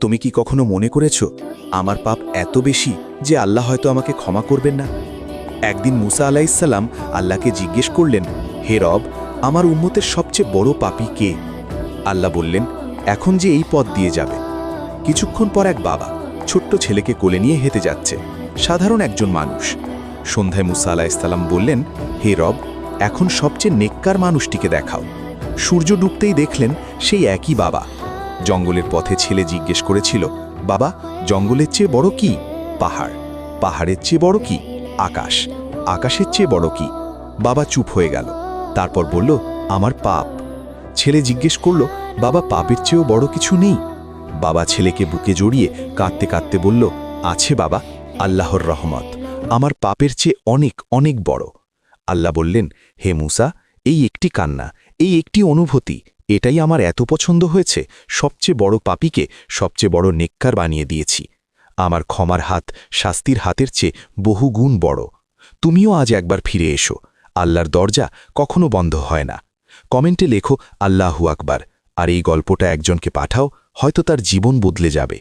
তুমি কি কখনো মনে করেছ আমার পাপ এত বেশি যে আল্লাহ হয়তো আমাকে ক্ষমা করবেন না? একদিন মুসা আলাইসাল্লাম আল্লাহকে জিজ্ঞেস করলেন, হে রব, আমার উম্মতের সবচেয়ে বড় পাপী কে? আল্লাহ বললেন, এখন যে এই পথ দিয়ে যাবে। কিছুক্ষণ পর এক বাবা ছোট্ট ছেলেকে কোলে নিয়ে হেঁটে যাচ্ছে, সাধারণ একজন মানুষ। সন্ধ্যায় মুসা আলাইসাল্লাম বললেন, হে রব, এখন সবচেয়ে নেককার মানুষটিকে দেখাও। সূর্য ডুবতেই দেখলেন সেই একই বাবা। জঙ্গলের পথে ছেলে জিজ্ঞেস করেছিল, বাবা, জঙ্গলের চেয়ে বড় কি? পাহাড়। পাহাড়ের চেয়ে বড় কি? আকাশ। আকাশের চেয়ে বড় কি? বাবা চুপ হয়ে গেল। তারপর বলল, আমার পাপ। ছেলে জিজ্ঞেস করল, বাবা, পাপের চেয়েও বড় কিছু নেই? বাবা ছেলেকে বুকে জড়িয়ে কাঁদতে কাঁদতে বলল, আছে বাবা, আল্লাহর রহমত আমার পাপের চেয়ে অনেক অনেক বড়। আল্লাহ বললেন, হে মুসা, এই একটি কান্না, এই একটি অনুভূতি, এটাই আমার এত পছন্দ হয়েছে, সবচেয়ে বড় পাপীকে সবচেয়ে বড় নেককার বানিয়ে দিয়েছি। আমার ক্ষমার হাত শাস্তির হাতের চেয়ে বহু গুণ বড়। তুমিও আজ একবার ফিরে এসো, আল্লাহর দরজা কখনো বন্ধ হয় না। কমেন্টে লেখো আল্লাহু আকবার, আর এই গল্পটা একজনকে পাঠাও, হয়তো তার জীবন বদলে যাবে।